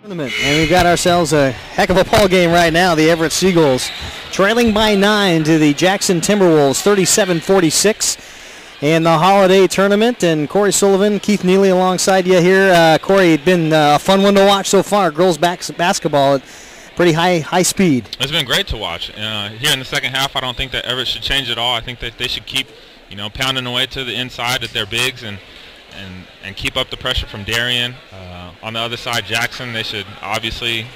And we've got ourselves a heck of a ball game right now. The Everett Seagulls trailing by 9 to the Jackson Timberwolves, 37-46 in the holiday tournament. And Corey Sullivan, Keith Neely alongside you here. Corey, it's been a fun one to watch so far. Girls basketball at pretty high speed. It's been great to watch. Here in the second half, I don't think that Everett should change at all. I think that they should keep, pounding away to the inside at their bigs and keep up the pressure from Darian. On the other side, Jackson, they should obviously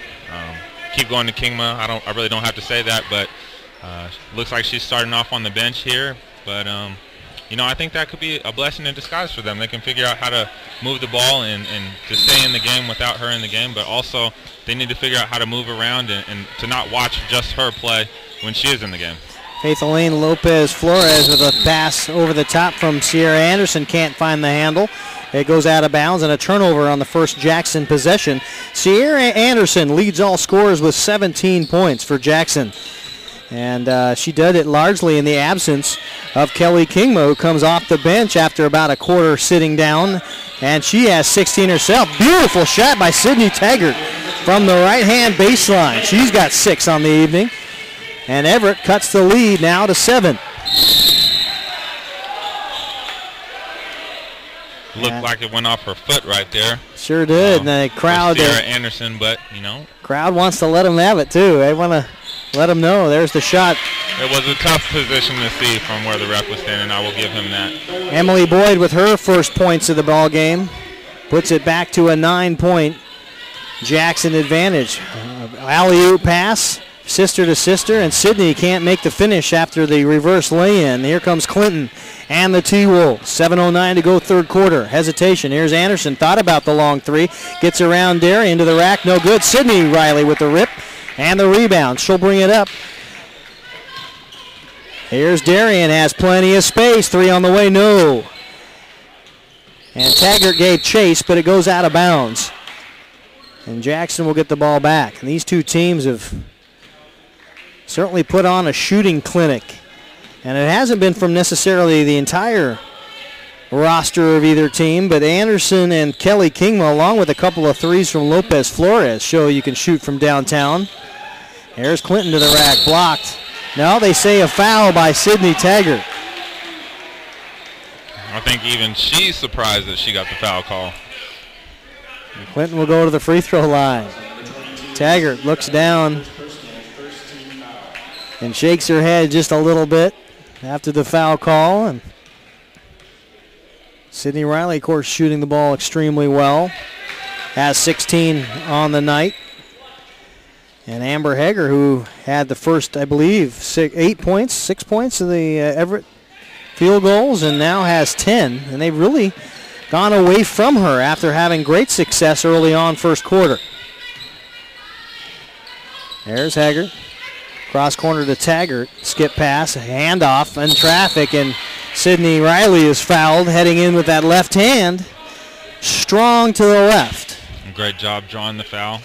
keep going to Kingma. I really don't have to say that, but looks like she's starting off on the bench here. But I think that could be a blessing in disguise for them. They can figure out how to move the ball and to stay in the game without her in the game, but also they need to figure out how to move around and to not watch just her play when she is in the game. Faithalynn Lopez-Flores with a pass over the top from Sierra Anderson. Can't find the handle. It goes out of bounds and a turnover on the first Jackson possession. Sierra Anderson leads all scorers with 17 points for Jackson. And she did it largely in the absence of Kelli Kingma, who comes off the bench after about a quarter sitting down. And she has 16 herself. Beautiful shot by Sidney Taggart from the right-hand baseline. She's got 6 on the evening. And Everett cuts the lead now to 7. Looked like it went off her foot right there. Sure did. And the crowd, Sierra Anderson, but crowd wants to let them have it too. They want to let them know. There's the shot. It was a tough position to see from where the ref was standing. I will give him that. Emily Boyd with her first points of the ball game puts it back to a 9-point Jackson advantage. Alley-oop pass, sister to sister, and Sidney can't make the finish after the reverse lay-in. Here comes Clinton and the T-Wolves. 7:09 to go third quarter. Hesitation. Here's Anderson. Thought about the long three. Gets around Darian to the rack. No good. Sidney Rielly with the rip and the rebound. She'll bring it up. Here's Darian. Has plenty of space. 3 on the way. No. And Taggart gave chase, but it goes out of bounds. And Jackson will get the ball back. And these two teams have certainly put on a shooting clinic. And it hasn't been from necessarily the entire roster of either team, but Anderson and Kelli Kingma, along with a couple of threes from Lopez-Flores, show you can shoot from downtown. Here's Clinton to the rack, blocked. No, they say a foul by Sidney Taggart. I think even she's surprised that she got the foul call. Clinton will go to the free throw line. Taggart looks down and shakes her head just a little bit after the foul call. And Sidney Rielly, of course, shooting the ball extremely well. Has 16 on the night. And Amber Hager, who had the first, I believe, 6 points of the Everett field goals, and now has 10. And they've really gone away from her after having great success early on first quarter. There's Hager. Cross corner to Taggart. Skip pass, handoff in traffic, and Sidney Rielly is fouled, heading in with that left hand. Strong to the left. Great job drawing the foul.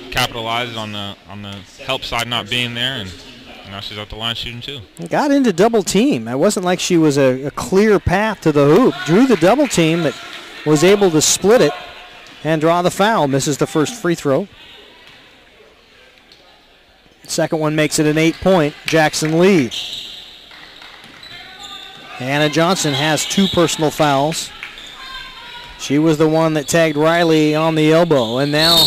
Capitalized on the help side not being there, and now she's at the line shooting too. Got into double team. It wasn't like she was a clear path to the hoop. Drew the double team, but was able to split it and draw the foul. Misses the first free throw. Second one makes it an 8-point Jackson lead. Anna Johnson has 2 personal fouls. She was the one that tagged Rielly on the elbow. And now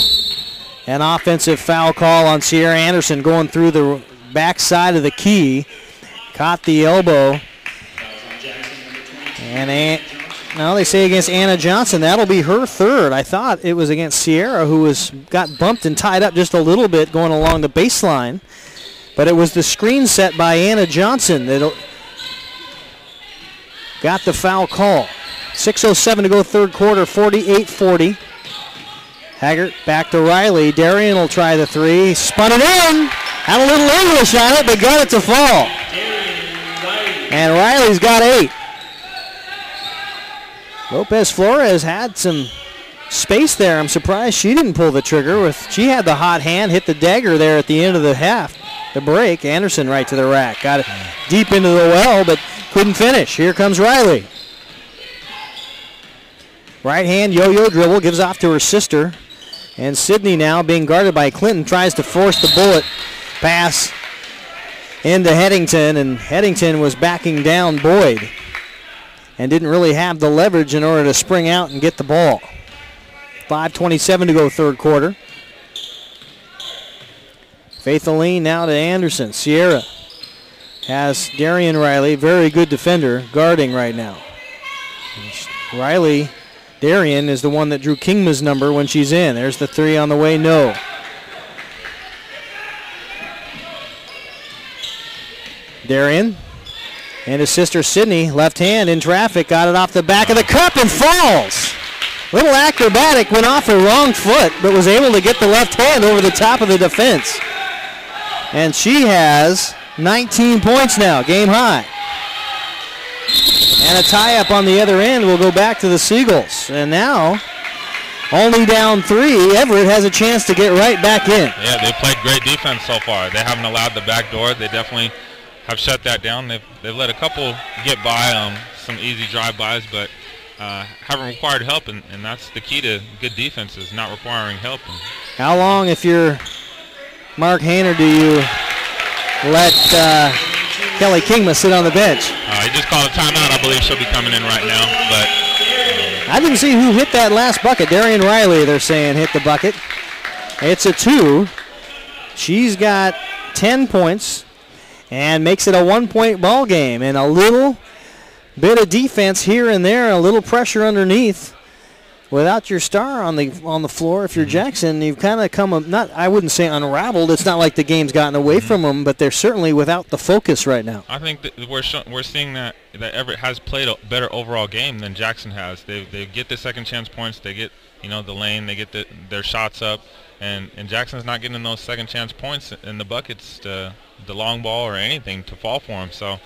an offensive foul call on Sierra Anderson going through the backside of the key. Caught the elbow. And now they say against Anna Johnson. That'll be her third. I thought it was against Sierra, who got bumped and tied up just a little bit going along the baseline. But it was the screen set by Anna Johnson that got the foul call. 6:07 to go third quarter, 48-40. Haggart back to Rielly. Darian will try the three. Spun it in. Had a little English on it, but got it to fall. And Rielly's got 8. Lopez-Flores had some space there. I'm surprised she didn't pull the trigger. She had the hot hand, hit the dagger there at the end of the half. The break. Anderson right to the rack. Got it deep into the well, but couldn't finish. Here comes Rielly. Right hand yo-yo dribble, gives off to her sister. And Sidney now being guarded by Clinton tries to force the bullet pass into Headington, and Headington was backing down Boyd and didn't really have the leverage in order to spring out and get the ball. 5:27 to go third quarter. Faithalynn now to Anderson. Sierra has Darian Rielly, very good defender, guarding right now. Rielly, Darian is the one that drew Kingma's number when she's in. There's the three on the way, no. Darian and his sister Sidney, left hand in traffic, got it off the back of the cup and falls. Little acrobatic, went off her wrong foot, but was able to get the left hand over the top of the defense. And she has 19 points now, game high. And a tie-up on the other end will go back to the Seagulls. And now, only down 3, Everett has a chance to get right back in. Yeah, they played great defense so far. They haven't allowed the back door. They definitely have shut that down. They've let a couple get by, some easy drive-bys, but haven't required help, and that's the key to good defense, is not requiring help. How long, if you're Mark Hainer, do you let Kelli Kingma sit on the bench? He just called a timeout. I believe she'll be coming in right now. But I didn't see who hit that last bucket. Darian Rielly, they're saying, hit the bucket. It's a 2. She's got 10 points and makes it a 1-point ball game. And a little bit of defense here and there, a little pressure underneath. Without your star on the floor, if you're Jackson, you've kind of come, I wouldn't say unraveled. It's not like the game's gotten away from them, but they're certainly without the focus right now. I think that we're seeing that Everett has played a better overall game than Jackson has. They get the second chance points, they get the lane, they get their shots up, and Jackson's not getting those second chance points in the buckets, the long ball or anything to fall for him. So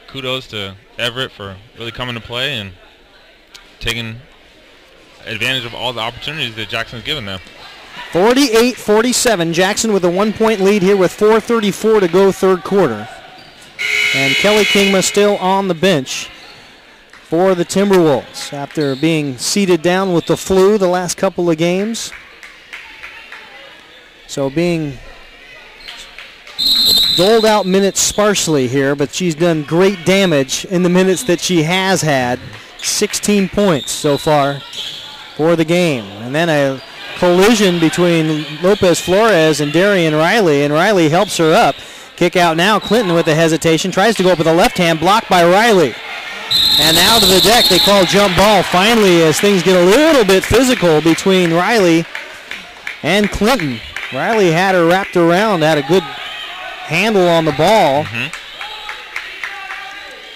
kudos to Everett for really coming to play and taking advantage of all the opportunities that Jackson's given them. 48-47, Jackson with a 1-point lead here with 4:34 to go third quarter. And Kelli Kingma still on the bench for the Timberwolves after being seated down with the flu the last couple of games. So being doled out minutes sparsely here, but she's done great damage in the minutes that she has had. 16 points so far for the game. And then a collision between Lopez-Flores and Darian Rielly, and Rielly helps her up. Kick out now, Clinton with the hesitation, tries to go up with a left hand, blocked by Rielly. And now to the deck, they call jump ball finally as things get a little bit physical between Rielly and Clinton. Rielly had her wrapped around, had a good handle on the ball.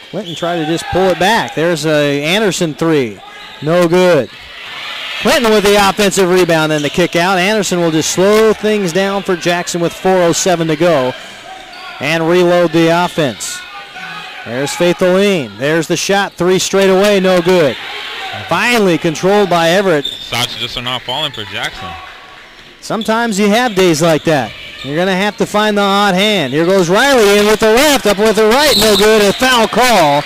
Clinton tried to just pull it back. There's a Anderson 3, no good. Clinton with the offensive rebound and the kick out. Anderson will just slow things down for Jackson with 4:07 to go and reload the offense. There's Faithalynn. There's the shot. 3 straight away, no good. Finally controlled by Everett. Shots just are not falling for Jackson. Sometimes you have days like that. You're going to have to find the hot hand. Here goes Rielly in with the left, up with the right, no good. A foul call.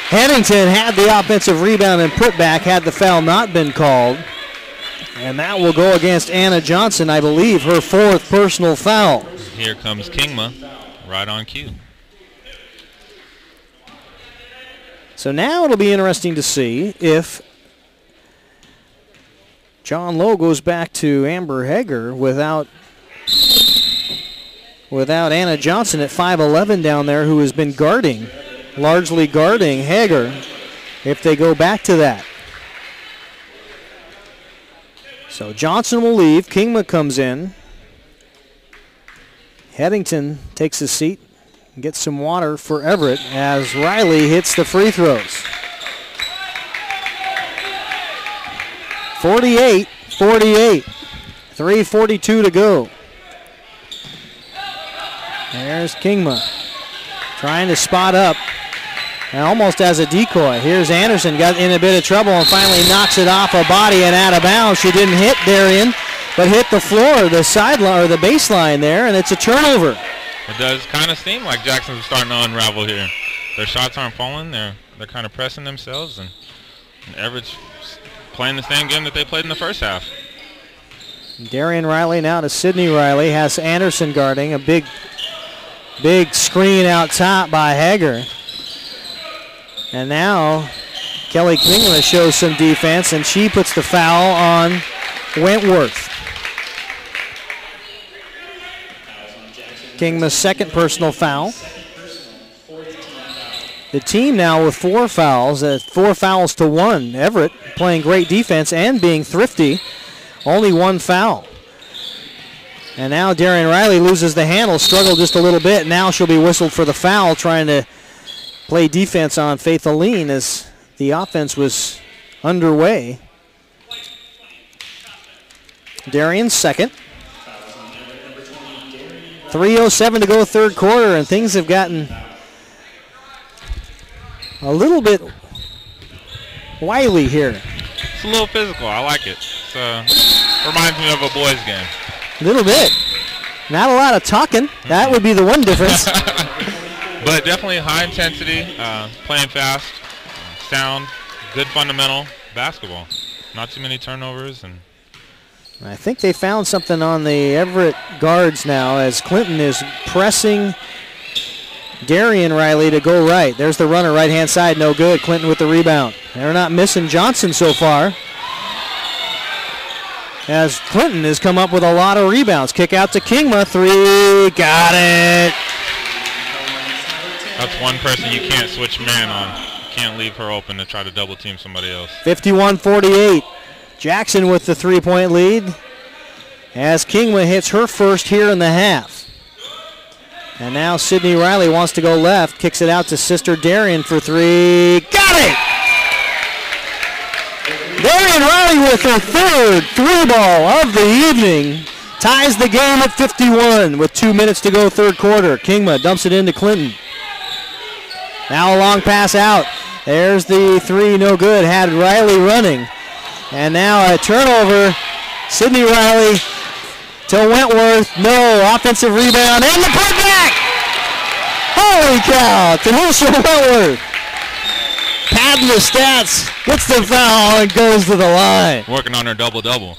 Headington had the offensive rebound and put back had the foul not been called. And that will go against Anna Johnson, I believe, her 4th personal foul. Here comes Kingma, right on cue. So now it'll be interesting to see if John Lowe goes back to Amber Hager without Anna Johnson at 5'11" down there, who has been largely guarding Hager, if they go back to that. So Johnson will leave. Kingma comes in. Headington takes a seat and gets some water for Everett as Rielly hits the free throws. 48-48. 3:42 to go. There's Kingma trying to spot up and almost as a decoy. Here's Anderson, got in a bit of trouble and finally knocks it off a body and out of bounds. She didn't hit Darian, but hit the floor, the sideline or the baseline there, and it's a turnover. It does kind of seem like Jackson's starting to unravel here. Their shots aren't falling. They're kind of pressing themselves, and Everett's playing the same game that they played in the first half. Darian Rielly now to Sidney Rielly. Has Anderson guarding. A big screen out top by Hager. And now Kelli Kingma shows some defense, and she puts the foul on Wentworth. Kingma's second personal foul. The team now with 4 fouls, 4 fouls to 1. Everett playing great defense and being thrifty. Only 1 foul. And now Darian Rielly loses the handle, struggled just a little bit. Now she'll be whistled for the foul, trying to play defense on Faithalynn as the offense was underway. Darian's second. 3:07 to go third quarter, and things have gotten a little bit wily here. It's a little physical. I like it. Reminds me of a boys' game. A little bit. Not a lot of talking. That would be the one difference. But definitely high intensity, playing fast, sound, good fundamental basketball. Not too many turnovers. And I think they found something on the Everett guards now as Clinton is pressing Darian Rielly to go right. There's the runner, right-hand side, no good. Clinton with the rebound. They're not missing Johnson so far, as Clinton has come up with a lot of rebounds. Kick out to Kingma, 3, got it. That's one person you can't switch man on. You can't leave her open to try to double team somebody else. 51-48. Jackson with the 3-point lead as Kingma hits her first here in the half. And now Sidney Rielly wants to go left, kicks it out to sister Darian for 3. Got it! Darian Rielly with her third 3-ball of the evening. Ties the game at 51 with 2 minutes to go third quarter. Kingma dumps it into Clinton. Now a long pass out. There's the 3, no good. Had Rielly running. And now a turnover. Sidney Rielly to Wentworth. No. Offensive rebound and the putback. Holy cow. To Herschel Wentworth. Padding the stats. Gets the foul and goes to the line. Working on her double-double.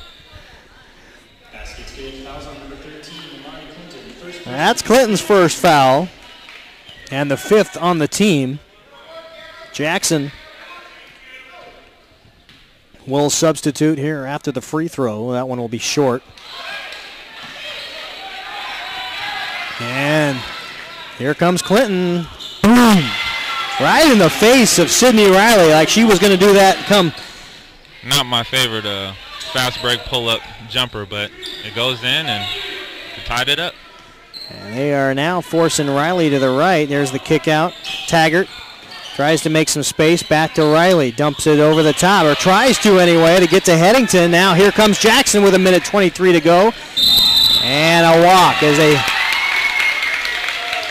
That's Clinton's first foul. And the 5th on the team. Jackson will substitute here after the free throw. That one will be short. And here comes Clinton. Boom! Right in the face of Sidney Rielly, like she was going to do that come. Not my favorite fast break pull-up jumper, but it goes in and it tied it up. And they are now forcing Rielly to the right. There's the kick out. Taggart tries to make some space. Back to Rielly. Dumps it over the top, or tries to anyway, to get to Headington. Now here comes Jackson with 1:23 to go. And a walk as they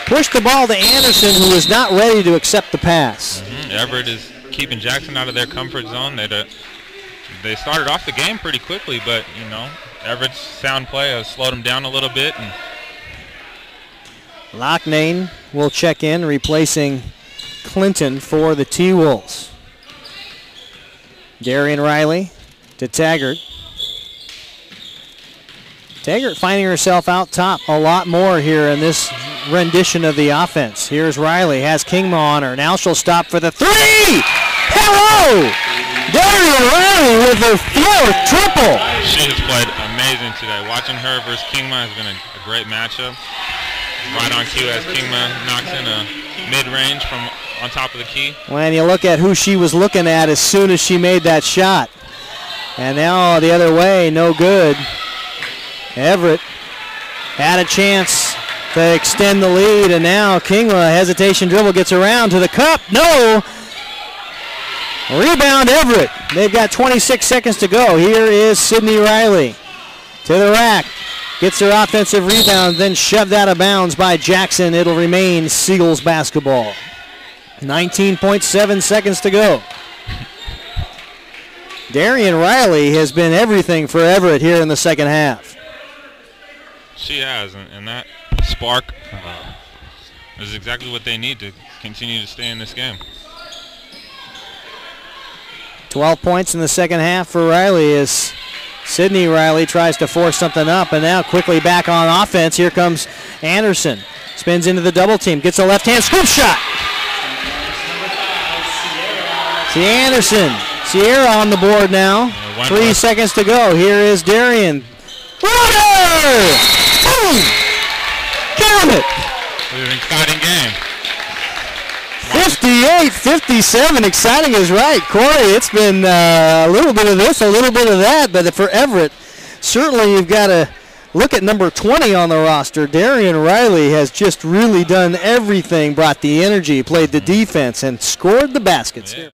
push the ball to Anderson, who is not ready to accept the pass. Everett is keeping Jackson out of their comfort zone. They started off the game pretty quickly, but, you know, Everett's sound play has slowed them down a little bit. And Loughnane will check in, replacing Clinton for the T-Wolves. Darian Rielly to Taggart. Taggart finding herself out top a lot more here in this rendition of the offense. Here's Rielly, has Kingma on her. Now she'll stop for the 3! Hello! Darian Rielly with her 4th triple. She has played amazing today. Watching her versus Kingma has been a great matchup. Right on cue as Kingma knocks in a mid-range from on top of the key. When you look at who she was looking at as soon as she made that shot. And now the other way, no good. Everett had a chance to extend the lead, and now Kingma, hesitation dribble, gets around to the cup. No! Rebound Everett. They've got 26 seconds to go. Here is Sidney Rielly to the rack. Gets her offensive rebound, then shoved out of bounds by Jackson. It'll remain Seagulls basketball. 19.7 seconds to go. Darian Rielly has been everything for Everett here in the second half. She has, and that spark is exactly what they need to continue to stay in this game. 12 points in the second half for Rielly as Sidney Rielly tries to force something up, and now quickly back on offense. Here comes Anderson. Spins into the double team, gets a left-hand scoop shot. See Anderson. Sierra on the board now. 3 seconds to go. Here is Darian. Runner! Boom! Count it! It was an exciting game. 58-57. Exciting is right. Corey, it's been a little bit of this, a little bit of that, but for Everett, certainly you've got to look at number 20 on the roster. Darian Rielly has just really done everything, brought the energy, played the defense, and scored the baskets. Yeah.